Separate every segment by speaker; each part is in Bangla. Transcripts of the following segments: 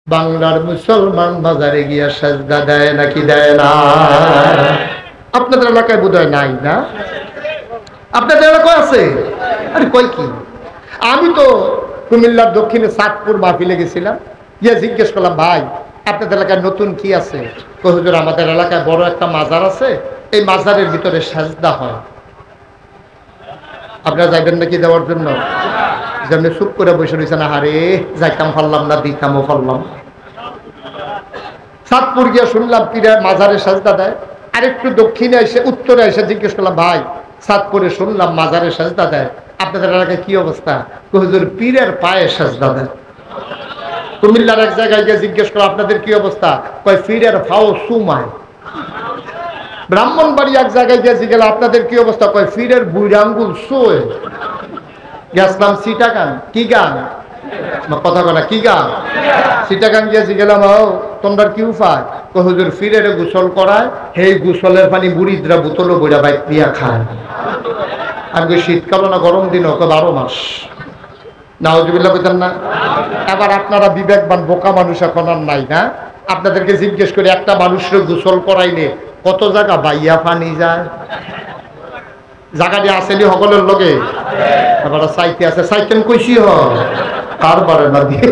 Speaker 1: বাংলার মুসলমান বাজারে গিয়া সাজদা দেয় নাকি দেয় না? আপনাদের এলাকায় বোধহয় নাই না? আপনাদের এলাকায় আছে? আরে কই কি, আমি তো কুমিল্লার দক্ষিণে চাঁদপুর মাহফিলে গেছিলাম, গিয়ে জিজ্ঞেস করলাম, ভাই আপনাদের এলাকায় নতুন কি আছে? কই হুজুর আমাদের এলাকায় বড় একটা মাজার আছে, এই মাজারের ভিতরে সাজদা হয়। আপনারা যাইবেন নাকি দেওয়ার জন্য? যেমনি চুপ করে বসে রয়েছে না, হারে যাইতাম পারলাম না, দিতামও পারলাম। চাঁদপুর গিয়া শুনলাম পীরে মাজারে সাজদা দেয়। আরেকটু দক্ষিণে এসে উত্তরে এসে জিজ্ঞেস করলাম, ভাই চাঁদপুরে শুনলাম মাজারে সাজদা দেয়, আপনাদের এলাকায় কি অবস্থা? হুজুর পীরের পায়ে সাজদা দেয়। কুমিল্লার এক জায়গায় গিয়ে জিজ্ঞেস করলাম, আপনাদের কি অবস্থা? কয় পীরের ফাও সুমায়। ব্রাহ্মণবাড়ি এক জায়গায় গিয়ে জিজ্ঞেস, আপনাদের কি অবস্থা? কয় পীরের বুড়ি আঙ্গুল সোয়ে। গেছিলাম সিটাগান, কি গান কথা বলা, কি গান? সিটাগান গিয়েছি গেলাম, তোমরা কি উপায়? হুজুর ফিরে গোসল করায়, সেই গোসলের পানি বুড়িদরা বোতলও বইরা বাইক দিয়া খায়। আমি শীতকাল না গরম দিন, ওকে 12 মাস। নাউজুবিল্লাহ বলতেন না? এবার আপনারা বিবেকবান বোকা মানুষ এখন আর নাই না? আপনাদেরকে জিজ্ঞেস করি, একটা মানুষের গোসল করাইলে কত জায়গা বাইয়া পানি যায়? জায়গাটি আসেনি সকলের লগে? এবার সাইতে আছে, সাইকেন কইসি কারবারে না দিয়ে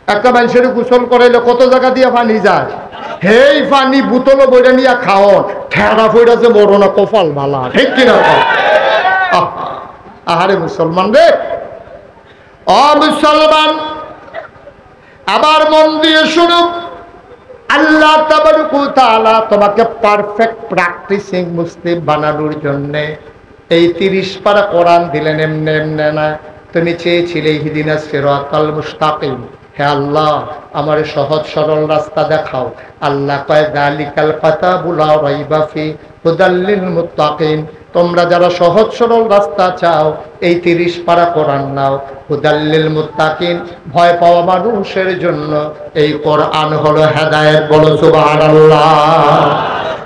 Speaker 1: একটা মানুষের গোসল করাইলে কত জায়গা দিয়ে পানি যায়? হেই পানি বোতলও বইটা নিয়ে খাওন, ঠেড়া ফইরা যে বড় না কপাল বালা, ঠিক কিনা? আহারে মুসলমান রে, মুসলমান আবার মন দিয়ে শুনো, আল্লাহ তাবারক ওয়া তাআলা তোমাকে পারফেক্ট প্র্যাকটিসিং মুসলিম বানানোর জন্য এই 30 পারা কোরআন দিলেন। এমনি এমনি না, তুমি চেয়েছিলে ইহদিনাস সিরাতাল মুস্তাকিম, হে আল্লাহ আমার সহজ সরল রাস্তা দেখাও। আল্লাহ কয় যালিকাল কিতাবু লা রাইবা ফি হুদাল লিল মুত্তাকিন, তোমরা যারা সহজ সরল রাস্তা চাও এই 30 পারা কোরআন নাও। হুদাল লিল মুত্তাকিন, ভয় পাওয়া মানুষের জন্য এই কোরআন হলো হেদায়েত। বলো সুবহানাল্লাহ।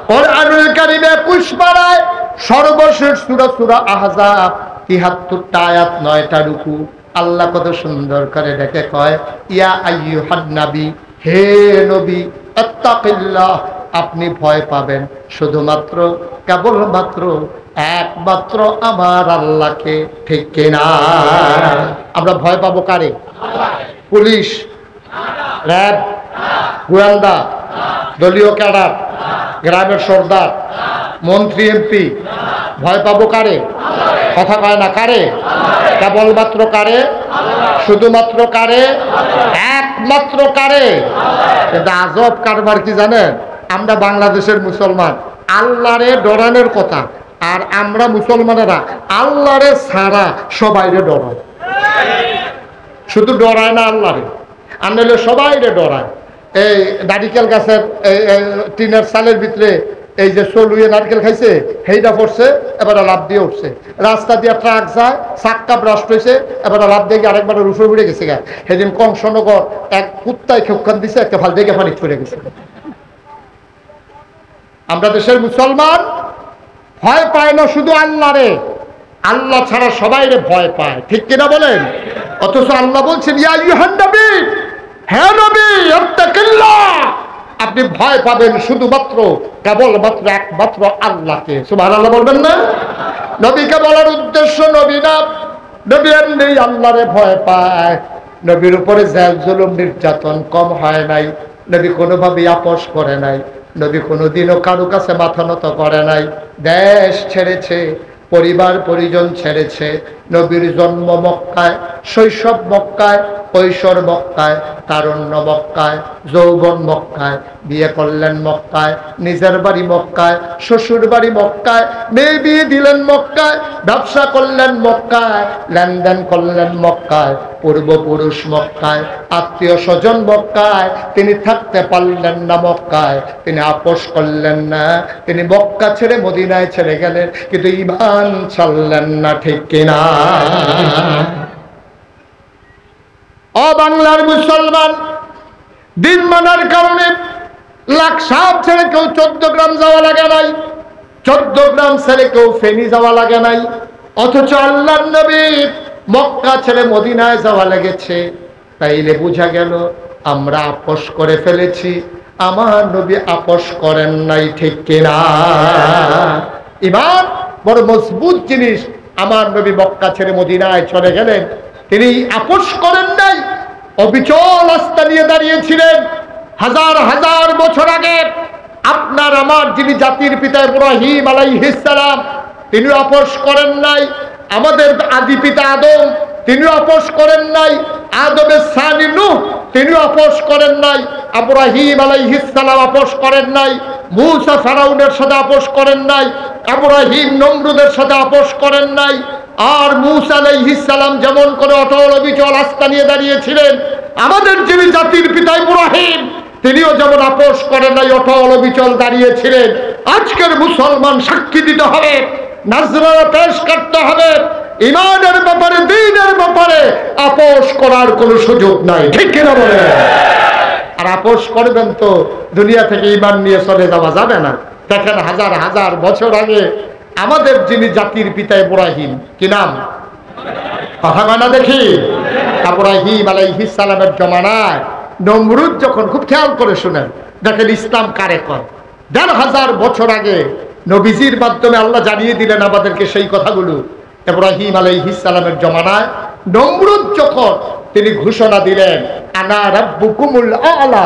Speaker 1: কোরআনুল কারীম 21 পারায় সর্বশেষ সূরা সূরা আহজাব 73টা আয়াত, 9টা রুকু। আল্লাহ কত সুন্দর করে ডেকে কয়, ইয়া আইয়ুহান নবী, হে নবী, আত্তাকিল্লাহ, আপনি ভয় পাবেন শুধুমাত্র কেবলমাত্র একমাত্র আমার আল্লাহকে। ঠিক কিনা? আমরা ভয় পাবো কারে? পুলিশ, র্যাব, গোয়েন্দা, দলীয় ক্যাডার, গ্রামের সর্দার, মন্ত্রী, এমপি, ভয় পাবো কারে? কথা কয় না, কারে? কেবলমাত্র কারে? শুধুমাত্র কারে? একমাত্র কারে? কিন্তু আজব কারবার কি জানেন? আমরা বাংলাদেশের মুসলমান আল্লাহরে ডরানোর কথা, আর আমরা মুসলমানেরা আল্লাহরে ছাড়া সবাইরে ডরায়। শুধু ডরায় না আল্লাহরে, আনলে সবাইরে ডরায়। এই নারিকেল গাছের টিনের সালের ভিতরে এই যে চলুয়ে নারকেল খাইছে, সেইটা পড়ছে, এবার লাভ দিয়ে উঠছে। রাস্তা দিয়ে ট্রাক যায়, চাক্কা ব্রাস্ট হয়েছে, এবার লাভ দিয়ে আরেকবার রুফে উড়ে গেছে গা। সেদিন কংসনগর এক কুত্তায় খেপখান দিছে, একটা ফাল দিয়ে পানি পড়ে গেছে। আমরা দেশের মুসলমান ভয় পায় না শুধু আল্লাহরে, আল্লাহ ছাড়া সবাইরে ভয় পায়। ঠিক কিনা বলেন? অথচ আল্লাহ বলছেন, ইয়া আইয়ুহান নবী, হে নবী, আত্তাকিল্লাহ, আপনি ভয় পাবেন শুধুমাত্র কেবলমাত্র একমাত্র আল্লাহকে। সুবহানাল্লাহ বলবেন না? নবীকে বলার উদ্দেশ্য, নবী না, নবী এমনি আল্লাহরে ভয় পায়। নবীর উপরে জেল জুলুম নির্যাতন কম হয় নাই। নবী কোনোভাবেই আপোষ করে নাই। নবী কোনোদিনও কারো কাছে মাথা নত করে নাই। দেশ ছেড়েছে, পরিবার পরিজন ছেড়েছে। নবীর জন্ম মক্কায়, শৈশব মক্কায়, কৈশোর মক্কায়, তারুণ্য মক্কায়, যৌবন মক্কায়, বিয়ে করলেন মক্কায়, নিজের বাড়ি মক্কায়, শ্বশুর বাড়ি মক্কায়, মেয়ে বিয়ে দিলেন মক্কায়, ব্যবসা করলেন মক্কায়, লেনদেন করলেন মক্কায়, পূর্বপুরুষ মক্কায়, আত্মীয় স্বজন মক্কায়। তিনি থাকতে পারলেন না মক্কায়, তিনি আপোষ করলেন না, তিনি মক্কা ছেড়ে মদিনায় ছেড়ে গেলেন, কিন্তু ঈমান ছাড়লেন না। ঠিক কিনা? বাংলার মুসলমান দিন মানার কারণে লাকসাম ছেড়ে কেউ 14 গ্রাম যাওয়া লাগে নাই, 14 গ্রাম ছেড়ে কেউ ফেনী যাওয়া লাগে নাই। অথচ আল্লাহর নবী মক্কা ছেড়ে মদিনায় যাওয়া লেগেছে। তাইলে বোঝা গেল আমরা আপোষ করে ফেলেছি, আমার নবী আপোষ করেন নাই, ঠিক কিনা? ঈমান বড় মজবুত জিনিস। আমার নবী মক্কা ছেড়ে মদিনায় চলে গেলেন, তিনি আপোষ করেন নাই, অবিচল আস্থা নিয়ে দাঁড়িয়েছিলেন। হাজার হাজার বছর আগে আপনার আমার যিনি জাতির পিতা ইব্রাহিম আলাইহিস সালাম, তিনি আপোষ করেন নাই। আমাদের আদি পিতা আদম, তিনি আপোষ করেন নাই। আদমের সানি নূহ, তিনি আপোষ করেন নাই। ইব্রাহিম আলাইহিস সালাম আপোষ করেন নাই। মূসা ফেরাউনের সাথে আপোষ করেন নাই। ইব্রাহিম নমরুদের সাথে আপোষ করেন নাই। আর মূসা আলাইহিস সালাম যেমন করে অটল অবিচল আস্থা নিয়ে দাঁড়িয়েছিলেন, আমাদের যিনি জাতির পিতা ইব্রাহিম, তিনিও যেমন আপোষ করেন নাই, অটল অবিচল দাঁড়িয়েছিলেন। আজকের মুসলমান সাক্ষী দিতে হবে, নাজরানা পেশ করতে হবে, ঈমানের ব্যাপারে, দ্বীনের ব্যাপারে আপোষ করার কোনো সুযোগ নাই, ঠিক কিনা বলেন? আর আপোষ করবেন তো দুনিয়া থেকে ঈমান নিয়ে চলে যাওয়া যাবে না। দেখেন হাজার হাজার বছর আগে আমাদের যিনি জাতির পিতা ইব্রাহিম, কি নাম? কথা কয় না দেখি। ইব্রাহিম আলাইহিস সালামের জমানায় নমরুদ যখন, খুব খেয়াল করে শুনেন, দেখেন ইসলাম কারে কয়। ১৫০০ বছর আগে নবীজির মাধ্যমে আল্লাহ জানিয়ে দিলেন আমাদেরকে সেই কথাগুলো। ইব্রাহিম আলাইহিস সালামের জমানায় নমরুদ যখন তিনি ঘোষণা দিলেন, আনা রাব্বুকুমুল আ'লা,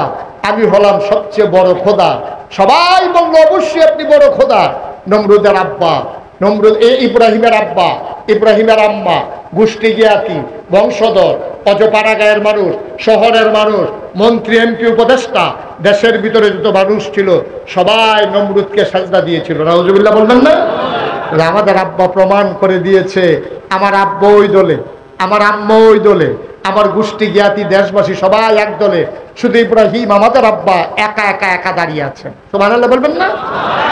Speaker 1: আমি হলাম সবচেয়ে বড় খোদা। সবাই বলল অবশ্যই আপনি বড় খোদা। নমরুদের আব্বা, নমরুদ ইব্রাহিমের আব্বা, ইব্রাহিমের আম্মা, গোষ্ঠী জ্ঞাতি, বংশধর, অজপাড়াগাঁয়ের মানুষ, শহরের মানুষ, মন্ত্রী, এমপি, উপদেষ্টা, দেশের ভিতরে যত মানুষ ছিল সবাই নমরুদকে সাজদা দিয়েছিল। নাউজুবিল্লাহ বলবেন না? আমাদের আব্বা প্রমাণ করে দিয়েছে, আমার আব্বা ওই দলে, আমার আম্মা ওই দলে, আমার গোষ্ঠী জ্ঞাতি, দেশবাসী সবাই এক দলে, শুধু ইব্রাহিম আমাদের আব্বা একা একা একা দাঁড়িয়ে আছেন। সুবহানাল্লাহ বলবেন না?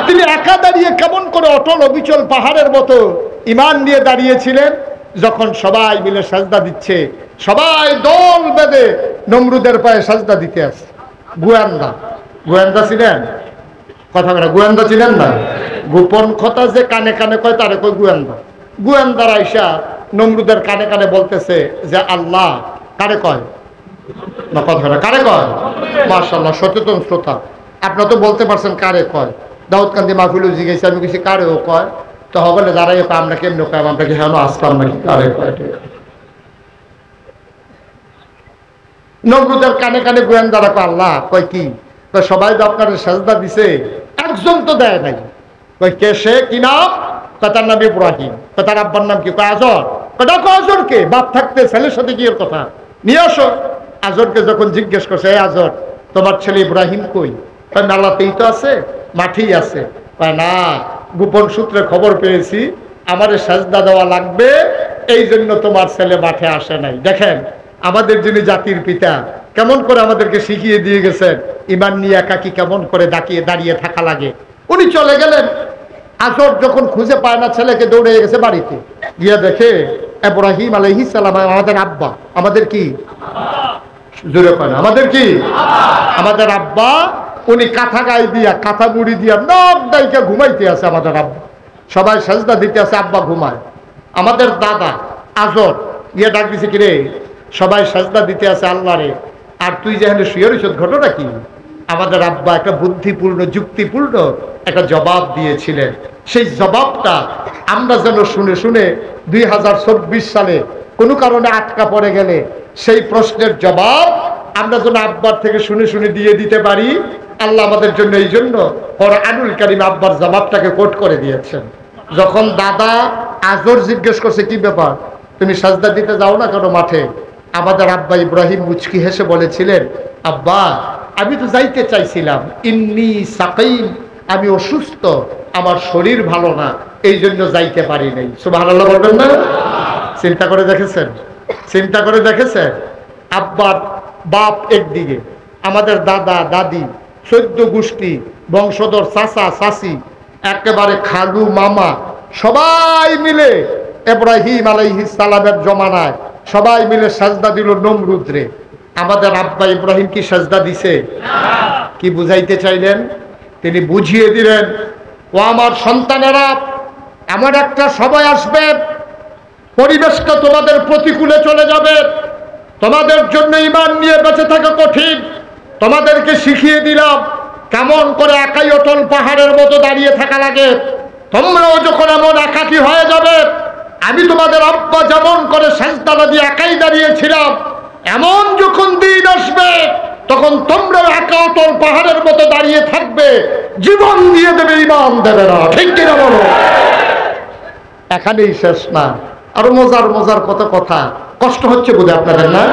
Speaker 1: তিনি একা দাঁড়িয়ে কেমন করে অটল অবিচল পাহাড়ের মতো ঈমান নিয়ে দাঁড়িয়েছিলেন। যখন সবাই মিলে সাজদা দিচ্ছে, সবাই দল বেঁধে নমরুদের পায়ে সাজদা দিতে আসে। গোয়েন্দা, গোয়েন্দা ছিলেন? কথা বলে গোয়েন্দা ছিলেন না? গোপন কথা যে কানে কানে কয় তারে কয় গোয়েন্দা। গোয়েন্দার আইসা নমরুদের কানে কানে বলতেছে যে আল্লাহ, কারে কয় না? কথা বলে কারে কয়? মাশাআল্লাহ, সচেতন শ্রোতা। আপনারা তো বলতে পারছেন কারে কয়। দাউদকান্দি মাহফিল জিজ্ঞেস, আমি কিছু কারেও কয়, তো হবলে দাঁড়াই আমরা কেমন কয়, আমরা কি হেন আসলাম নাকি? কারে কয়? নমরুদের কানে কানে গোয়েন্দারা কয় আল্লাহ, কয় কি? সবাই তো আপনার সাজদা দিছে, একজন তো দেয় নাই। কয় কে সে? কি নাম? তার নাম ইব্রাহিম। তার আব্বার নাম কি? কয় আজর। দেখো আজরকে, বাপ থাকতে ছেলের সাথে কি এর কথা, নিয়ে আসো। আজরকে যখন জিজ্ঞেস করছে, এই আজর, তোমার ছেলে ইব্রাহিম কই? কয় নালাতেই তো আছে, মাঠেই আছে। কয় না, গোপন সূত্রে খবর পেয়েছি আমারে সাজদা দেওয়া লাগবে, এই জন্য তোমার ছেলে মাঠে আসে নাই। দেখেন আমাদের যিনি জাতির পিতা কেমন করে আমাদেরকে শিখিয়ে দিয়ে গেছেন ঈমান নিয়ে একাকি কেমন করে দাঁড়িয়ে থাকা লাগে। উনি চলে গেলেন। আজর যখন খুঁজে পায় না ছেলেকে, দৌড়ে গেছে বাড়িতে, গিয়ে দেখে ইব্রাহিম আলাইহিস সালাম আমাদের আব্বা, আমাদের কি জোরে পায় না, আমাদের কি, আমাদের আব্বা, উনি কাঁথা গায়ে দিয়া, কাঁথা মুড়ি দিয়া নখ ডাইকে ঘুমাইতে আছে আমাদের আব্বা। সবাই সাজদা দিতে আছে, আব্বা ঘুমায়। আমাদের দাদা আজর গিয়ে ডাক দিছে, কিরে সবাই সাজদা দিতে আছে আল্লাহরে, আর তুই যেখানে শুয়ে রইছ, ঘটনা কি? আমাদের আব্বা একটা বুদ্ধিপূর্ণ, যুক্তিপূর্ণ একটা জবাব দিয়েছিলেন। সেই জবাবটা আমরা যেন শুনে শুনে 2024 সালে কোনো কারণে আটকা পড়ে গেলে সেই প্রশ্নের জবাব আমরা যেন আব্বার থেকে শুনে শুনে দিয়ে দিতে পারি। আল্লাহ আমাদের জন্য এই জন্য কোরআনুল কারীম আব্বার জবাবটাকে কোট করে দিয়েছেন। যখন দাদা আজর জিজ্ঞেস করছে, কি ব্যাপার, তুমি সাজদা দিতে যাও না কেন মাঠে? আমাদের আব্বা ইব্রাহিম মুচকি হেসে বলেছিলেন, আব্বা আমি তো যাইতে চাইছিলাম, ইন্নী সাকিম, আমি অসুস্থ, আমার শরীর ভালো না, এই জন্য যাইতে পারি নাই। সুবহানাল্লাহ বলবেন না? চিন্তা করে দেখেছেন? চিন্তা করে দেখেছেন? আব্বার বাপ একদিকে, আমাদের দাদা দাদি, 14 গোষ্ঠী, বংশধর, চাচা চাচি, একেবারে খালু মামা, সবাই মিলে ইব্রাহিম আলাইহিস সালামের জমানায় সবাই মিলে সাজদা দিল নমরুদরে। আমাদের আব্বা ইব্রাহিম কি সাজদা দিছে? কি বুঝাইতে চাইলেন? তিনি বুঝিয়ে দিলেন, ও আমার সন্তানেরা, এমন একটা সময় আসবে পরিবেশটা তোমাদের প্রতিকূলে চলে যাবে, তোমাদের জন্য ঈমান নিয়ে বেঁচে থাকা কঠিন। তোমাদেরকে শিখিয়ে দিলাম কেমন করে একাই অটল পাহাড়ের মতো দাঁড়িয়ে থাকা লাগে। তোমরাও যখন এমন একাকী হয়ে যাবে, আমি তোমাদের আব্বা যেমন করে সেজদা দিয়ে একাই দাঁড়িয়েছিলাম, এমন যখন দিন আসবে তখন তোমরাও একা অটল পাহাড়ের মতো দাঁড়িয়ে থাকবে, জীবন দিয়ে দেবে, ঈমান দেবে না। ঠিক কিনা বলো? এখানেই শেষ না, আরো মজার মজার কত কথা। কষ্ট হচ্ছে বোধহয় আপনাদের, না?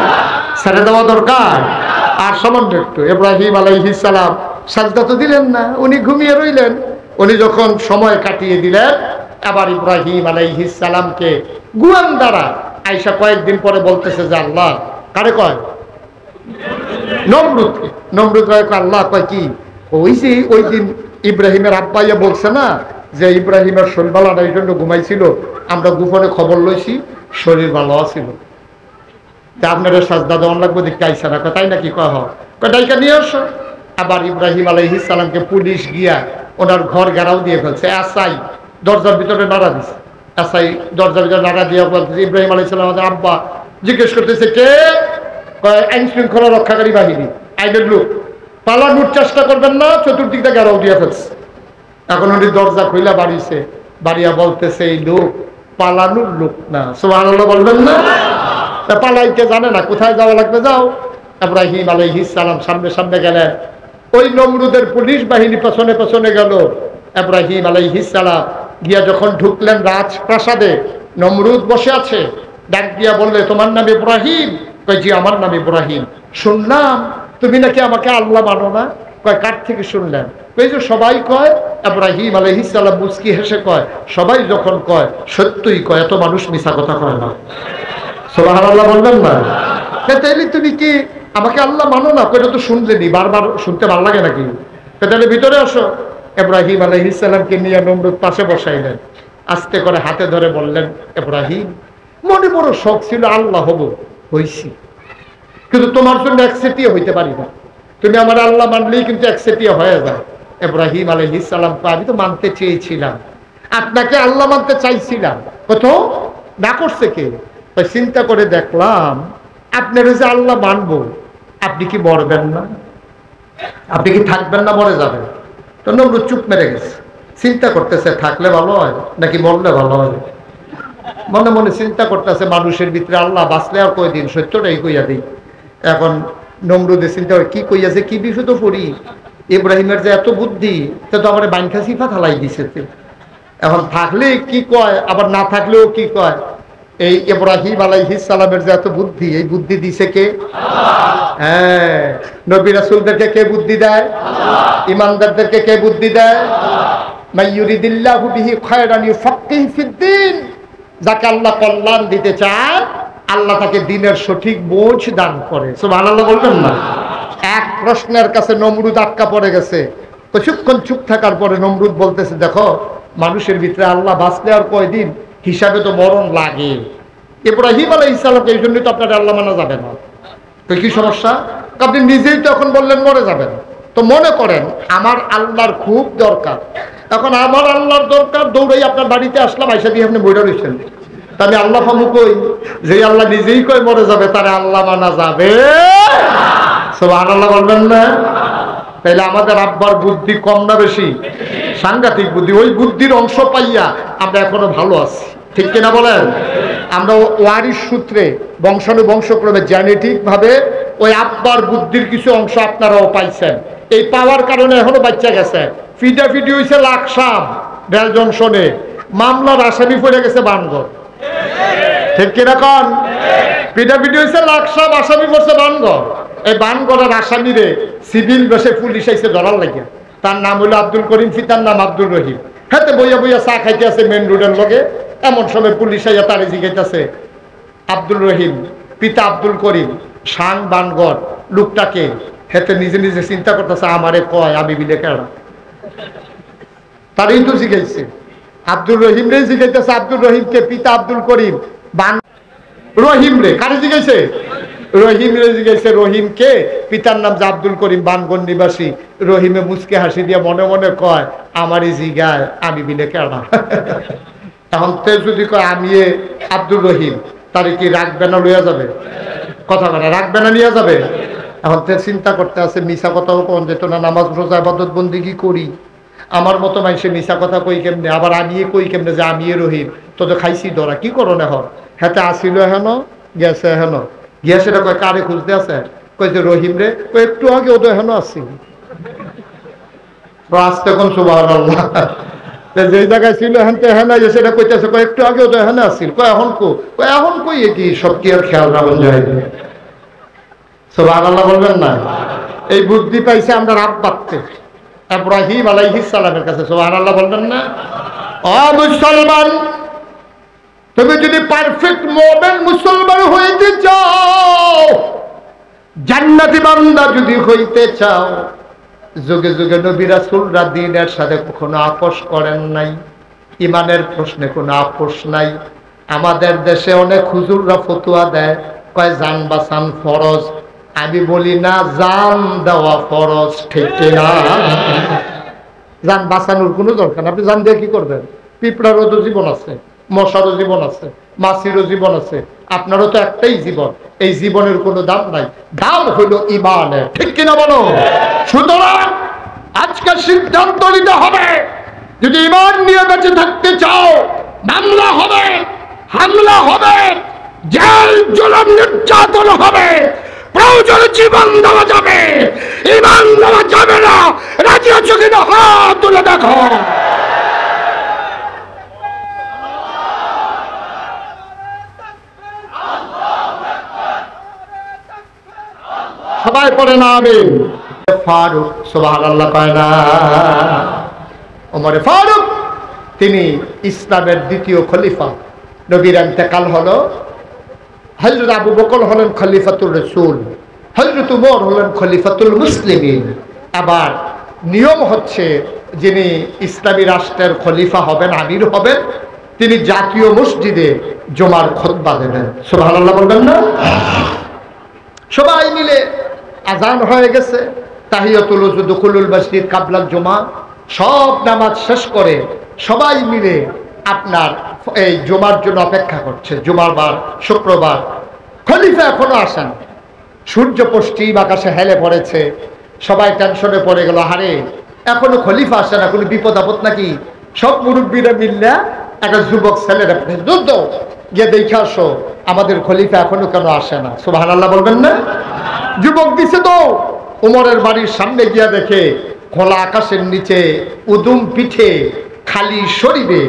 Speaker 1: ছেড়ে দেওয়া দরকার। আর সামান্য একটু, ইব্রাহিম আলাইহিস সালাম সাজদা তো দিলেন না, উনি ঘুমিয়ে রইলেন। উনি যখন সময় কাটিয়ে দিলেন, আবার ইব্রাহিম আলাইহিস সালামকে গুয়ান দ্বারা আয়েশা কয়েকদিন পরে বলতেছে যে আল্লাহ, কারে কয়? নমরুদকে। নমরুদ আল্লাহ কয় কি? ওই যে ওই দিন ইব্রাহিমের আব্বাইয়া বলছে না যে ইব্রাহিমের শরীর ভালো না, এই জন্য ঘুমাইছিল, আমরা গোপনে খবর লইছি শরীর ভালো আছিল, তা আপনারা সাজদা দেওয়ান লাগবে, দেখতে আইসা না, তাই নাকি? কয় ডাইকা নিয়ে আসো। আবার ইব্রাহিম আলাইহিস সালামকে পুলিশ গিয়া ওনার ঘর ঘেরাও দিয়ে ফেলছে। এসআই দরজার ভিতরে নাড়া দিছে। এসআই দরজার ভিতরে নাড়া দিয়ে বলতেছে, ইব্রাহিম আলাইহিস সালাম আমাদের আব্বা। জিজ্ঞেস করতেছে কে? আইন শৃঙ্খলা রক্ষাকারী বাহিনী, আইনের লোক। পালানোর চেষ্টা করবেন না, চতুর্দিকটা ঘেরাও দিয়ে ফেলছে। এখন উনি দরজা খুইলা বাড়িছে, বাড়িয়া বলতেছে এই লোক পালানোর লোক না। সুবহানাল্লাহ বলবেন না? পালাইতে জানে না, কোথায় যাওয়া লাগবে যাও। ইব্রাহিম আলাইহিস সালাম সামনে সামনে গেলেন, ওই নমরুদের পুলিশ বাহিনী পেছনে পেছনে গেল। ইব্রাহিম আলাইহিস সালাম গিয়া যখন ঢুকলেন রাজপ্রাসাদে, নমরুদ বসে আছে। ডাক দিয়া বললে, তোমার নাম ইব্রাহিম? কয় জি, আমার নাম ইব্রাহিম। শুনলাম তুমি নাকি আমাকে আল্লাহ মানো না। কয় কার থেকে শুনলেন? কই যে সবাই কয়। ইব্রাহিম আলাইহিস সালাম মুস্কি হেসে কয়, সবাই যখন কয় সত্যই কয়, এত মানুষ মিছা কথা কয় না। সুবহানাল্লাহ বলবেন না? তাইলে তুমি কি আমাকে আল্লাহ মানো না? এটা তো শুনলেনি, বারবার শুনতে ভালো লাগে নাকি? তাহলে ভিতরে আসো। ইব্রাহিম আলাইহিস সালামকে নিয়ে নমরুদ পাশে বসাইলেন। আস্তে করে হাতে ধরে বললেন, ইব্রাহিম, মনে বড় শখ ছিল আল্লাহ হব, হইছি, কিন্তু তোমার জন্য একসেটিয়া হইতে পারি না। তুমি আমার আল্লাহ মানলেই কিন্তু একসেটিয়া হয়ে যায়। ইব্রাহিম আলাইহিস সালাম, আমি তো মানতে চেয়েছিলাম, আপনাকে আল্লাহ মানতে চাইছিলাম, কত না করছে কে? চিন্তা করে দেখলাম আপনার যে আল্লাহ মানবো, আপনি কি মরবেন না? আপনি কি থাকবেন না, মরে যাবেন? তো নমরুদ চুপ মেরে গেছে। চিন্তা করতেছে থাকলে ভালো হয় নাকি মরলে ভালো হয়। মনে মনে চিন্তা করতেছে, মানুষের ভিতরে আল্লাহ বাঁচলে আর কয়দিন, সত্যটাই কইয়া দিই। এখন নমরুদের চিন্তা করে, কি কইয়াছে, কি বিশুদ্ধ পড়ি, ইব্রাহিমের যে এত বুদ্ধি, তা তো আমার বাইনখা সিফা থালাই দিছে। এখন থাকলে কি কয়, আবার না থাকলেও কি কয়। এই ইব্রাহিম আলাইহিস সালামের যে এত বুদ্ধি, এই বুদ্ধি দিছে কে? হ্যাঁ, নবী রাসূলদেরকে কে বুদ্ধি দেয়? ইমানদারদেরকে কে বুদ্ধি দেয়? মাইয়ুরিদিল্লাহু বিহি খায়রান ইউফাক্কিহু ফিদ্দীন। যাকে আল্লাহ কল্যাণ দিতে চায়, আল্লাহ তাকে দ্বীনের সঠিক বোঝ দান করে। সুবহানাল্লাহ বলবেন না? এক প্রশ্নের কাছে নমরুদ আটকা পড়ে গেছে। কিছুক্ষণ চুপ থাকার পরে নমরুদ বলতেছে, দেখো মানুষের ভিতরে আল্লাহ বাঁচলে আর কয়দিন, হিসাবে তো মরণ লাগে। ইব্রাহিম আলাইহিস সালামকে এই জন্যই তো আপনার আল্লাহ মানা যাবে না। তো কি সমস্যা? আপনি নিজেই তো এখন বললেন মরে যাবেন। তো মনে করেন আমার আল্লাহর খুব দরকার, এখন আমার আল্লাহর দরকার, দৌড়াই আপনার বাড়িতে আসলাম, আইসা দিয়ে আপনি বইটা রয়েছেন। তা আমি আল্লাহ ফামু কই, যে আল্লাহ নিজেই কই মরে যাবে, তারে আল্লাহ মানা যাবে? সুবহানাল্লাহ বলবেন না? তাইলে আমাদের আব্বার বুদ্ধি কম না বেশি? সাংঘাতিক বুদ্ধি। ওই বুদ্ধির অংশ পাইয়া আমরা এখনো ভালো আছি, ঠিক কিনা বলেন? আমরা ওয়ারিশ সূত্রে বংশানুবংশক্রমে জেনেটিক ভাবে ওই আব্বার বুদ্ধির কিছু অংশ আপনারাও পাইছেন। এই পাওয়ার কারণে এখনো বাচ্চা গেছে। ফিডাফিডি হয়েছে লাকসাম রেল জংশনে, মামলার আসামি পড়ে গেছে বানগড়, ঠিক কিনা কন? ফিডাফিডি হয়েছে লাকসাম, আসামি পড়ছে বানগড়। এই বানগড়ের আসামিরে সিভিল বেশে পুলিশ আইসে ধরার লাগে। তার নাম হলো আব্দুল করিম, পিতার নাম আব্দুল রহিম। হাতে বইয়া বইয়া চা খাইতে আছে মেন রোডের লগে। এমন সময় পুলিশ আইয়া তারে জিজ্ঞাসা, আব্দুল রহিম পিতা আব্দুল করিম, সাং বানগড়, লোকটাকে? হেতে নিজে নিজে চিন্তা করতেছে, আমারে কয় আমি বিলে কেডা? তারই তো জিজ্ঞাসা। আব্দুল রহিম রে জিজ্ঞাসা, আব্দুল রহিমকে, পিতা আব্দুল করিম, বান রহিম রে কারে জিজ্ঞাসা? রহিম রে জিজ্ঞাসা। রহিমকে, পিতার নাম যে আব্দুল করিম, বানগড় নিবাসী। রহিমে মুচকে হাসি দিয়ে মনে মনে কয়, আমারই জিগায় আমি বিলে কেডা? এখন তে যদি কয় আমি আব্দুল রহিম, তারে কি রাখবে না লইয়া যাবে? কথা বলে রাখবে না নিয়ে যাবে। এখন তো চিন্তা করতে আছে মিশা কথাও কোন যেত না, নামাজ রোজা ইবাদত বন্দেগী করি, আমার মতো মানুষে মিশা কথা কই কেমনে, আবার আমি কই কেমনে যে আমি রহিম, তো তো খাইছি ধরা কি করো না হন হেতে আসিল হেন গেছে হেন গিয়েছে কয় কারে খুঁজতে আছে, কই যে রহিম রে, কই একটু আগে ও তো হেন আসছিল আসতে কোন সুবহানাল্লাহ, যে জায়গায় ছিল হেনতে হেন সেটা কইতেছে কয় একটু আগে ও তো হেন আসছিল, কয় এখন কই এখন কই কি সব কি আর খেয়াল রাখুন যায় সুবহানাল্লাহ বলবেন না। এই বুদ্ধি পাইছে আমরা রাত বাঁধতে ইব্রাহিম আলাইহিস সালামের কাছে, সুবহানাল্লাহ বলবেন না। ও মুসলমান, তুমি যদি পারফেক্ট মুমিন মুসলমান হইতে চাও, জান্নাতি বান্দা যদি হইতে চাও, যুগে যুগে নবী রাসূলরা দ্বীনের সাথে কখনো আপোষ করেন নাই, ইমানের প্রশ্নে কোনো আপোষ নাই। আমাদের দেশে অনেক হুজুররা ফতোয়া দেয়, কয় জান বাঁচান ফরজ, আমি বলি না জান দেওয়া ফরজ, ঠিক কিনা? জান বাঁচানোর কোনো দরকার না, আপনি জান দিয়ে কি করবেন? পিঁপড়ারও তো জীবন আছে, মশারও জীবন আছে, মাছিরও জীবন আছে, আপনারও তো একটাই জীবন, এই জীবনের কোনো দাম নাই, দাম হলো ইমানের, ঠিক কিনা বলো? সুতরাং আজকে সিদ্ধান্ত নিতে হবে, যদি ইমান নিয়ে বেঁচে থাকতে চাও, মামলা হবে, হামলা হবে, জেল জুলুম নির্যাতন হবে, প্রয়োজন জীবন দেওয়া যাবে, ইমান দেওয়া যাবে না। রাজি আছো কিনা হাত তুলে দেখো। সবাই পড়ে না আমিন। ফারুক, সুবহানাল্লাহ কয় না। ওমরে ফারুক তিনি ইসলামের দ্বিতীয় খলিফা, নবীর ইন্তেকাল হলো, হযরত আবু বকর হলেন খলিফাতুর রাসূল, হযরত উমর হলেন খলিফাতুল মুসলিমিন। আবার নিয়ম হচ্ছে যিনি ইসলামী রাষ্ট্রের খলিফা হবেন, আমির হবেন, তিনি জাতীয় মসজিদে জুমার খুতবা দেবেন, সুবহানাল্লাহ বলবেন না। সবাই মিলে আজান হয়ে গেছে, তাহিয়াতুল ওযু দুখুলুল মসজিদ কাবলাল জুমা, সব নামাজ শেষ করে সবাই মিলে আপনার এই জুমার জন্য অপেক্ষা করছে। জুমার বার শুক্রবার, খলিফা এখনো আসেন, সূর্য পশ্চিম আকাশে হেলে পড়েছে, সবাই টেনশনে পড়ে গেল, হারে এখনো খলিফা আসে না, কোনো বিপদ আপদ নাকি? সব মুরব্বীরা মিললে একটা যুবক ছেলেরা যুদ্ধ গিয়ে দেখে আসো আমাদের খলিফা এখনো কেন আসে না, সুবহানাল্লাহ বলবেন না। যুবক দিছে তো উমরের বাড়ির সামনে গিয়া দেখে খোলা আকাশের নিচে উদুম পিঠে খালি শরীরে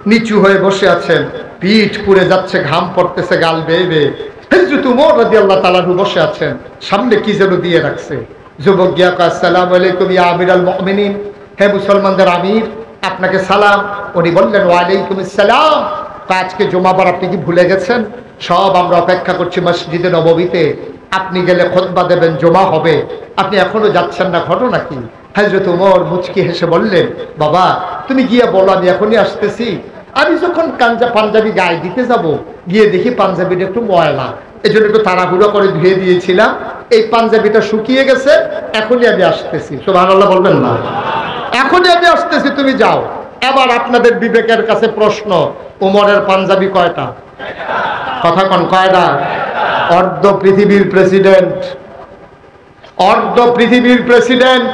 Speaker 1: নিচু হয়ে বসে আছেন, পিঠ পুড়ে যাচ্ছে, ঘাম পড়তেছে গাল বেয়ে বেয়ে, হযরত উমর রাদিয়াল্লাহু তাআলা বসে আছেন, সামনে কি যেন দিয়ে রাখছে। যুবক গিয়া কয় আসসালামু আলাইকুম ইয়া আমিরাল মুমিনিন, হে মুসলমানদের আমির, আপনাকে সালাম। উনি বললেন ওয়া আলাইকুম আসসালাম। আজকে জুমাবার আপনি কি ভুলে গেছেন? সব আমরা অপেক্ষা করছি মসজিদে নববীতে, আপনি গেলে খুতবা দেবেন, জমা হবে, আপনি এখনো যাচ্ছেন না, ঘটনা কি? হযরত ওমর মুচকি হেসে বললেন, বাবা তুমি গিয়ে বলো আমি এখনই আসতেছি। আমি যখন পাঞ্জাবি গায়ে দিতে যাব, গিয়ে দেখি পাঞ্জাবিটা একটু ময়লা, এই জন্য একটু তাড়াহুড়ো করে ধুয়ে দিয়েছিলাম, এই পাঞ্জাবিটা শুকিয়ে গেছে, এখনই আমি আসতেছি, সুবহানাল্লাহ বলবেন না। এখনই আমি আসতেছি, তুমি যাও। এবার আপনাদের বিবেকের কাছে প্রশ্ন, ওমরের পাঞ্জাবি কয়টা? কথা কোন কয়টা? অর্ধ পৃথিবীর প্রেসিডেন্ট, অর্ধ পৃথিবীর প্রেসিডেন্ট,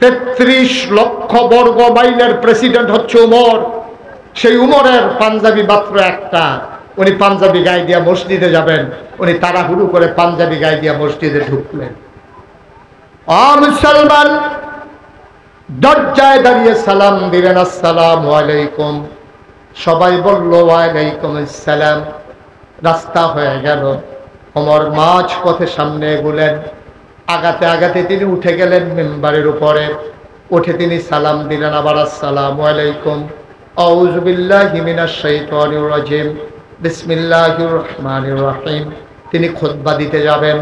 Speaker 1: ৩৩ লক্ষ বর্গ মাইলের প্রেসিডেন্ট হচ্ছে উমর। সেই উমরের পাঞ্জাবি মাত্র একটা, উনি পাঞ্জাবি গায়ে দিয়া মসজিদে যাবেন, উনি তাড়াহুড়ো করে পাঞ্জাবি গায়ে দিয়া মসজিদে ঢুকলেন। মুসলমান দরজায় দাঁড়িয়ে সালাম দিলেন, আসসালামু আলাইকুম। সবাই বলল ওয়ালাইকুম আসসালাম। রাস্তা হয়ে গেল, ওমর মাঝ পথে সামনে এগুলেন, আগাতে আগাতে তিনি উঠে গেলেন মিম্বারের উপরে, উঠে তিনি সালাম দিলেন আবার, আসসালামু আলাইকুম, আউযু বিল্লাহি মিনাশ শাইতানির রাজিম, বিসমিল্লাহির রহমানির রহিম। তিনি খুতবা দিতে যাবেন,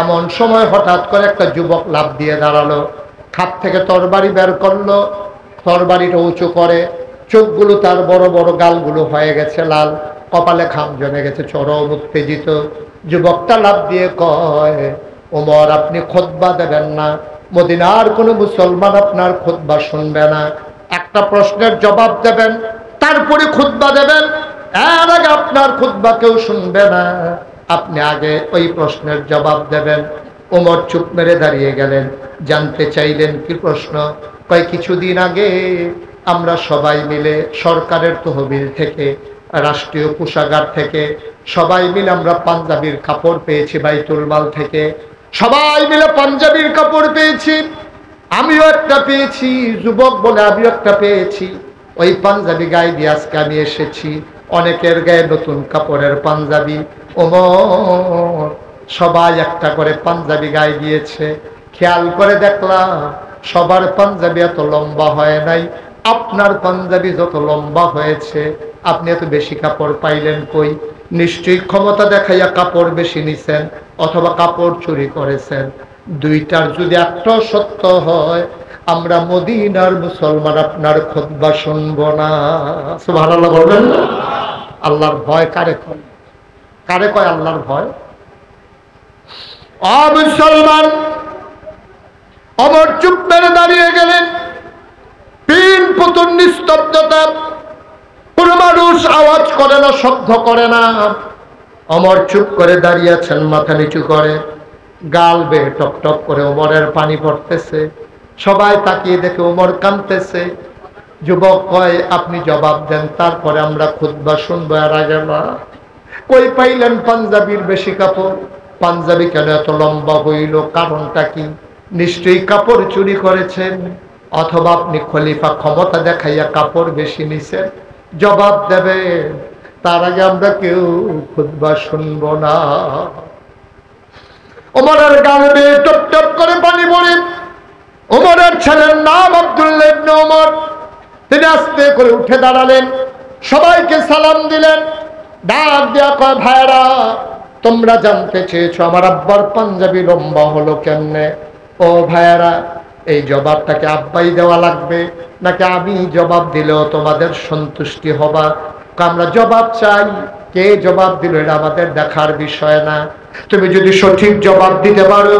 Speaker 1: এমন সময় হঠাৎ করে একটা যুবক লাফ দিয়ে দাঁড়ালো, খাপ থেকে তরবারি বের করলো, তরবারিটা উঁচু করে, চোখগুলো তার বড় বড়, গালগুলো হয়ে গেছে লাল, কপালে খাম জমে গেছে, চরম উত্তেজিত। যুবকটা লাফ দিয়ে কয়, ওমর আপনি খুতবা দেবেন না, মদিনার কোনো মুসলমান আপনার খুতবা শুনবে না, একটা প্রশ্নের জবাব দেবেন, তারপরে খুতবা দেবেন, এর আগে আপনার খুতবা কেউ শুনবে না। আপনি আগে ওই প্রশ্নের জবাব দেবেন। ওমর চুপ মেরে দাঁড়িয়ে গেলেন। জানতে চাইলেন কি প্রশ্ন? কয় কিছুদিন আগে আমরা সবাই মিলে সরকারের তহবিল থেকে, রাষ্ট্রীয় কোষাগার থেকে সবাই মিলে আমরা পাঞ্জাবির কাপড় পেয়েছি, বাইতুল মাল থেকে সবাই মিলে পাঞ্জাবির কাপড় পেয়েছি। আমিও একটা পেয়েছি, যুবক বলে আমিও একটা পেয়েছি। ওই পাঞ্জাবি গায়ে দিয়ে আজকে আমি এসেছি। অনেকের গায়ে নতুন কাপড়ের পাঞ্জাবি। ওমর সবাই একটা করে পাঞ্জাবি গায়ে দিয়েছে। খেয়াল করে দেখলাম সবার পাঞ্জাবি এত লম্বা হয় নাই, আপনার পাঞ্জাবি যত লম্বা হয়েছে। আপনি এত বেশি কাপড় পাইলেন কই? নিশ্চয়ই ক্ষমতা দেখাইয়া কাপড় বেশি নিছেন, অথবা কাপড় চুরি করেছেন। দুইটার যদি একটা সত্য হয়, আমরা মদিনার মুসলমান আপনার খুতবা শুনবো না। সুবহানাল্লাহ বলবেন না? আল্লাহর ভয় কারে কয়? কারে কয় আল্লাহর ভয়? ও মুসলমান! ওমর চুপ মেরে দাঁড়িয়ে গেলেন। পিন পুতুন নিস্তব্ধতা, কোন মানুষ আওয়াজ করে না, শব্দ করে না। ওমর চুপ করে দাঁড়িয়ে আছেন, মাথা নিচু করে, গাল বেয়ে টপ টপ করে ওমরের পানি পড়তেছে। সবাই তাকিয়ে দেখে ওমর কাঁদতেছে। যুবক কয় আপনি জবাব দেন, তারপরে আমরা খুতবা শুনবো। আর আগে না। কই পাইলেন পাঞ্জাবির বেশি কাপড়? পাঞ্জাবি কেন এত লম্বা হইল? কারণটা কি? নিশ্চয়ই কাপড় চুরি করেছেন, অথবা আপনি খলিফা ক্ষমতা দেখাইয়া কাপড় বেশি নিছেন। জবাব দেবে, তার আগে আমরা কেউ খুতবা শুনবো না। ওমরের গালে বেয়ে টপ টপ করে পানি পড়ে। ওমরের ছেলের নাম আব্দুল্লাহ ইবনে ওমর। তিনি আস্তে করে উঠে দাঁড়ালেন, সবাইকে সালাম দিলেন, ডাক দেয়া কয় ভাইরা, তোমরা জানতে চেয়েছো আমার আব্বার পাঞ্জাবি লম্বা হলো কেমনে? ও ভাইরা, এই জবাবটাকে আব্বাই দেওয়া লাগবে, নাকি আমি জবাব দিলেও তোমাদের সন্তুষ্টি হবা? আমরা জবাব চাই। কে জবাব দিল এটা আমাদের দেখার বিষয় না। তুমি যদি সঠিক জবাব দিতে পারো,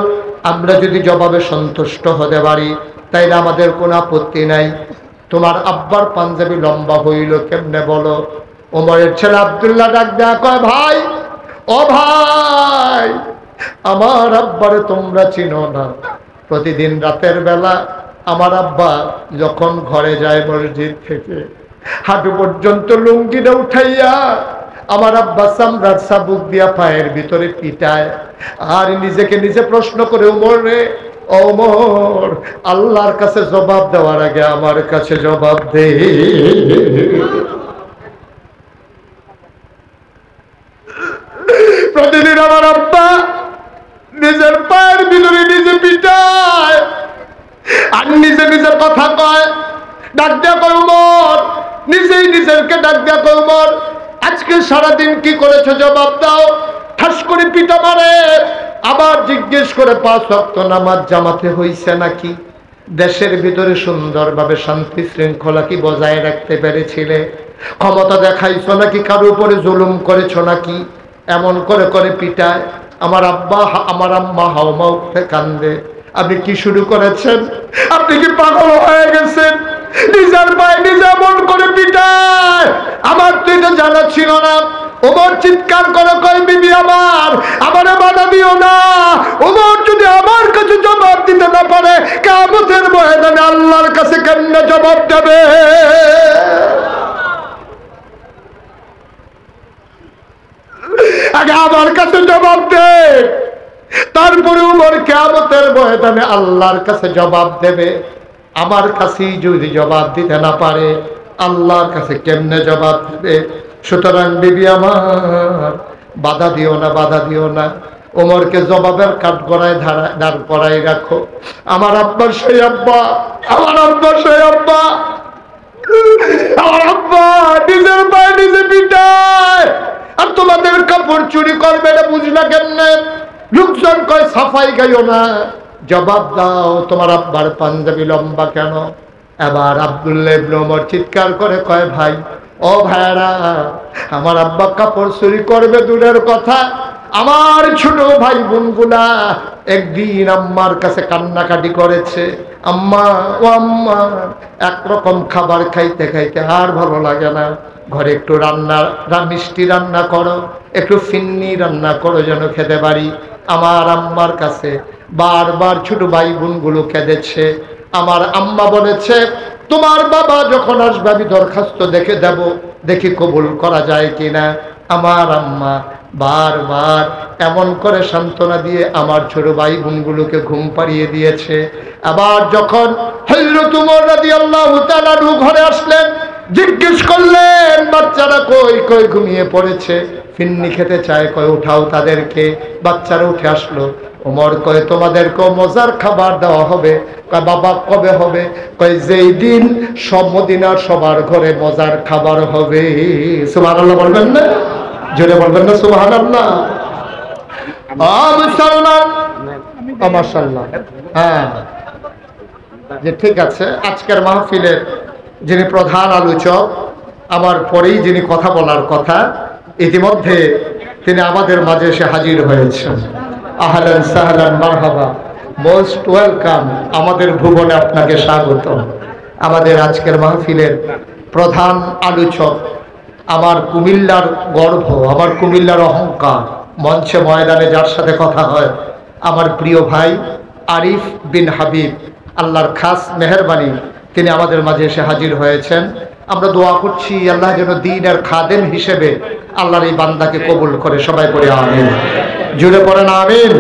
Speaker 1: আমরা যদি জবাবে সন্তুষ্ট হতে পারি, তাইলে আমাদের কোনো আপত্তি নাই। তোমার আব্বার পাঞ্জাবি লম্বা হইল কেমনে বলো? ওমরের ছেলে আব্দুল্লাহ ডাক দেয়া কয় ভাই, ও ভাই, আমার আব্বারে তোমরা চিনো না। প্রতিদিন রাতের বেলা আমার আব্বা যখন ঘরে যায় মসজিদ থেকে, হাঁটু পর্যন্ত লুঙ্গিটা উঠাইয়া আমার আব্বা চামড়ার চাবুক দিয়া পায়ের ভিতরে পিটায়। আর নিজেকে নিজে প্রশ্ন করে, ওমর রে, ওমর, আল্লাহর কাছে জবাব দেওয়ার আগে আমার কাছে জবাব দে। প্রতিদিন আমার আব্বা নিজের পায়ের ভিতরে নিজে পিটায় আর নিজে নিজের কথা কয়। ডাক দেয়া কয় ওমর, নিজেই নিজেরকে ডাক দেয়া কয় ওমর, আজকে সারাদিন কি করেছো জবাব দাও। ঠাস করে পিটা মারে। আবার জিজ্ঞেস করে 5 ওয়াক্ত নামাজ জামাতে হইছে নাকি? দেশের ভিতরে সুন্দরভাবে শান্তি শৃঙ্খলা কি বজায় রাখতে পেরেছিলে? ক্ষমতা দেখাইছো নাকি কারো উপরে জুলুম করেছো নাকি? এমন করে করে পিটায়। আমার আব্বা আমার আম্মা হাওমা উঠে কান্দে। আপনি কি শুরু করেছেন? আপনি কি পাগল হয়ে গেছেন? নিজের পায়ে নিজে এমন করে পিটায়। আমার তো এটা জানা ছিল না। ওমর চিৎকার করে কয় বিবি আমার, আমারে বাধা দিও না। ওমর যদি আমার কাছে জবাব দিতে না পারে, কিয়ামতের ময়দানে আল্লাহর কাছে কেমনে জবাব দেবে? আগে আমার কাছে জবাব দে, তারপরে ওমর কিয়ামতের ময়দানে আল্লাহর কাছে জবাব দেবে। আমার কাছেই যদি জবাব দিতে না পারে, আল্লাহর কাছে কেমনে জবাব দেবে? সুতরাং বিবি আমার, বাধা দিও না, বাধা দিও না। ওমরকে জবাবের কাঠ গড়ায় দাঁড় করাই রাখো। আমার আব্বা সেই আব্বা, আমার আব্বা সেই আব্বা, আমার আব্বা নিজের পায়ে নিজে পিটায়। আর তোমাদের কাপড় চুরি করবে, এটা বুঝলা কেমনে? লোকজন কয় সাফাই গাইও না, জবাব দাও তোমার আব্বার পাঞ্জাবি লম্বা কেন? এবার আব্দুল্লাহ ইবনে ওমর চিৎকার করে কয় ভাই, ও ভাইরা, আমার আব্বা কাপড় চুরি করবে দূরের কথা, আমার ছোট ভাই বোনগুলা একদিন আম্মার কাছে কান্নাকাটি করেছে, আম্মা ও আম্মা, একরকম খাবার খাইতে খাইতে আর ভালো লাগে না, ঘরে একটু রান্না মিষ্টি রান্না করো, একটু ফিন্নি রান্না করো যেন খেতে পারি। আমার আম্মার কাছে বারবার ছোট ভাই বোনগুলো কেঁদেছে। আমার আম্মা বলেছে, তোমার বাবা যখন আসবে আমি দরখাস্ত দেখে দেব, দেখি কবুল করা যায় কিনা। আমার আম্মা বারবার এমন করে সান্ত্বনা দিয়ে আমার ছোট ভাই বোনগুলোকে ঘুম পাড়িয়ে দিয়েছে। আবার যখন হযরত ওমর রাদিয়াল্লাহু তাআলা ঘরে আসলেন, জিজ্ঞেস করলেন বাচ্চারা কই? কই ঘুমিয়ে পড়েছে, ফিন্নি খেতে চায়, কয় উঠাও তাদেরকে। বাচ্চারা উঠে আসলো। ওমর কয় তোমাদেরকেও মজার খাবার দেওয়া হবে। কয় বাবা কবে হবে? কয় যেই দিন সব মদিনার সবার ঘরে মজার খাবার হবে। সুবহানাল্লাহ বলবেন না? জোরে বলবেন না সুবহানাল্লাহ? মুসলমান মাশাআল্লাহ। হ্যাঁ যে ঠিক আছে, আজকের মাহফিলের যিনি প্রধান আলোচক, আমার পরেই যিনি কথা বলার কথা, ইতিমধ্যে তিনি আমাদের মাঝে এসে হাজির হয়েছেন। আহলান সাহলান মারহাবা, মোস্ট ওয়েলকাম। আমাদের ভুবনে আপনাকে স্বাগত। আমাদের আজকের মাহফিলের প্রধান আলোচক, আমার কুমিল্লার গর্ব, আমার কুমিল্লার অহংকার, মঞ্চে ময়দানে যার সাথে কথা হয়, আমার প্রিয় ভাই আরিফ বিন হাবিব, আল্লাহর খাস মেহেরবানি, তিনি আমাদের মাঝে এসে হাজির হয়েছেন। আমরা দোয়া করছি আল্লাহ যেন দ্বীনের খাদেম হিসেবে আল্লাহর এই বান্দাকে কবুল করে। সবাই পড়ে আমিন, জুড়ে পড়েন আমিন।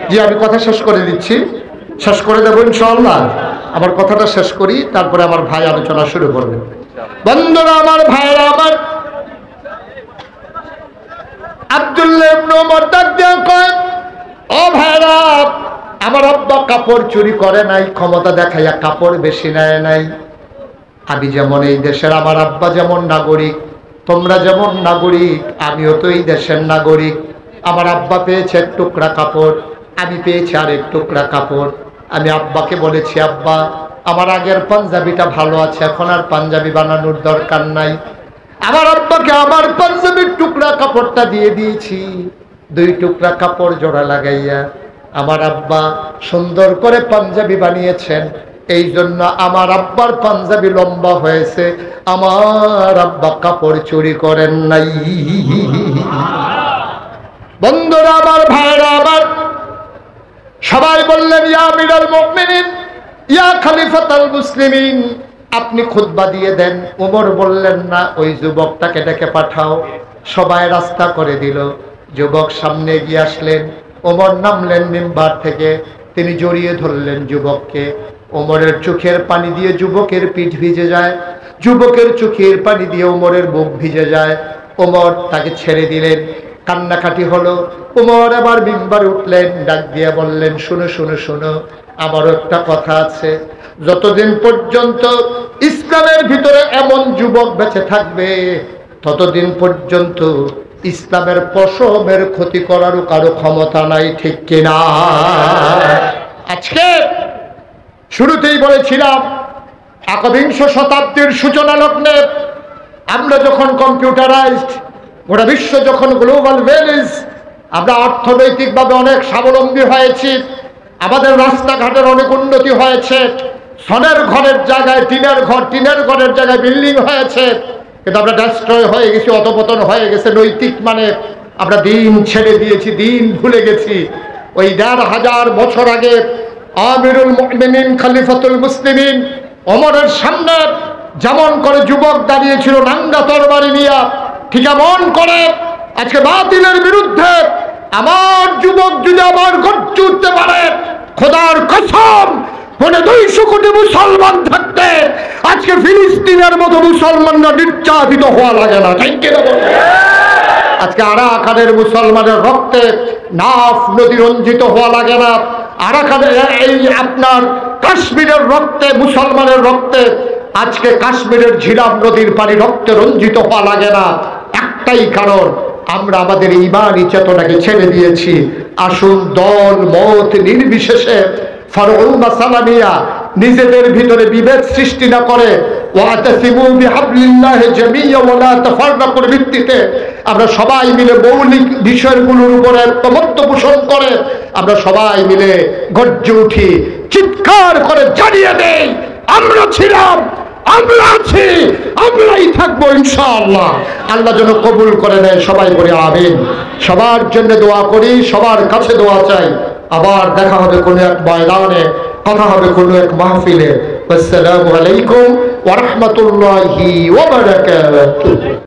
Speaker 1: জি আমি কথা শেষ করে দিচ্ছি, শেষ করে দেবো ইনশাআল্লাহ। আমার কথাটা শেষ করি, তারপরে আমার ভাই আলোচনা শুরু করবেন। বন্ধুরা আমার, ভাইরা আমার, আব্দুল্লাহ ইবনে ওমর ডাক দিয়ে কয়, ও ভাইরা, আমার আব্বা কাপড় চুরি করে নাই, ক্ষমতা দেখাইয়া কাপড় বেশি নেয় নাই। আমি যেমন এই দেশের, আমার আব্বা যেমন নাগরিক, তোমরা যেমন নাগরিক, আমিও তো এই দেশের নাগরিক। আমার আব্বা পেয়েছে এক টুকরা কাপড়, আমি পেয়েছি আরেক টুকরা কাপড়। আমি আব্বাকে বলেছি, আব্বা আমার আগের পাঞ্জাবিটা ভালো আছে, এখন আর পাঞ্জাবি বানানোর দরকার নাই। আমার আব্বাকে আমার পাঞ্জাবির টুকরা কাপড়টা দিয়ে দিয়েছি। দুই টুকরা কাপড় জোড়া লাগাইয়া আমার আব্বা সুন্দর করে পাঞ্জাবি বানিয়েছেন। এই জন্য আমার আব্বার পাঞ্জাবি লম্বা হয়েছে। আমার আব্বা কাপড় চুরি করেন নাই। বন্ধুরা আমার, ভাইরা আমার, সবাই বললেন ইয়া আমিরুল মুমিনিন, ইয়া খলিফাতুল মুসলিমিন, আপনি খুতবা দিয়ে দেন। ওমর বললেন না, ওই যুবকটাকে ডেকে পাঠাও। সবাই রাস্তা করে দিল। যুবক সামনে এগিয়ে আসলেন। ওমর নামলেন মিম্বার থেকে, তিনি জড়িয়ে ধরলেন যুবককে। ওমরের চোখের পানি দিয়ে যুবকের পিঠ ভিজে যায়, যুবকের চোখের পানি দিয়ে ওমরের বুক ভিজে যায়। ওমর তাকে ছেড়ে দিলেন। কান্নাকাটি হলো। ওমর আবার মিম্বারে উঠলেন, ডাক দিয়ে বললেন, শুনো শুনো শুনো, আমার একটা কথা আছে। যতদিন পর্যন্ত ইসলামের ভিতরে এমন যুবক বেঁচে থাকবে, ততদিন পর্যন্ত ইসলামের পশমের ক্ষতি করারও কারো ক্ষমতা নাই, ঠিক কিনা? আজকে শুরুতেই বলেছিলাম, একবিংশ শতাব্দীর সূচনা লগ্নে আমরা যখন কম্পিউটারাইজড, গোটা বিশ্ব যখন গ্লোবাল ভিলেজ, আমরা অর্থনৈতিকভাবে অনেক স্বাবলম্বী হয়েছি, আমাদের রাস্তাঘাটের অনেক উন্নতি হয়েছে, সনের ঘরের জায়গায় টিনের ঘর, টিনের ঘরের জায়গায় বিল্ডিং হয়েছে, কিন্তু আমরা ডেস্ট্রয় হয়ে গেছি, অধপতন হয়ে গেছে নৈতিক মানে। আমরা দিন ছেড়ে দিয়েছি, দিন ভুলে গেছি। ওই ১৫০০ বছর আগে আমিরুল মুমিনিন খলিফাতুল মুসলিমিন ওমরের সামনে যেমন করে যুবক দাঁড়িয়েছিল নাঙ্গা তরবারি নিয়ে, ঠিক এমন করে আজকে বাতিলের বিরুদ্ধে আমার যুবক যদি আবার গর্জে উঠতে পারে, খোদার কসম, 250 কোটি মুসলমান থাকতে আজকে ফিলিস্তিনের মতো মুসলমানরা নির্যাতিত হওয়া লাগে না, ঠিক কিনা? আজকে আরাকানের মুসলমানের রক্তে নাফ নদী রঞ্জিত হওয়া লাগে না। আরাকানের এই আপনার কাশ্মীরের রক্তে, মুসলমানের রক্তে আজকে কাশ্মীরের ঝিলাম নদীর পানি রক্তে রঞ্জিত হওয়া লাগে না। একটাই কারণ, আমরা আমাদের ঈমানি চেতনাকে ছেড়ে দিয়েছি। আসুন দল মত নির্বিশেষে ফারউল মাসালামিয়া নিজেদের ভিতরে বিভেদ সৃষ্টি না করে ওয়াতাসিমু বিহাবলিল্লাহি জামিয়া ওয়া লা তাফাররাকুর ভিত্তিতে আমরা সবাই মিলে মৌলিক বিষয়গুলোর উপরে ঐকমত্য পোষণ করে আমরা সবাই মিলে গর্জে উঠি, চিৎকার করে জানিয়ে দেই, আমরা ছিলাম আমরা আছি, আমরাই থাকবো ইনশাআল্লাহ। আল্লাহ যেন কবুল করে নেয়, সবাই বলে আমিন। সবার জন্য দোয়া করি, সবার কাছে দোয়া চাই। আবার দেখা হবে কোনো এক ময়দানে, কথা হবে কোনো এক মাহফিলে। আসসালামু আলাইকুম ওয়া রাহমাতুল্লাহি ওয়া বারাকাতুহু।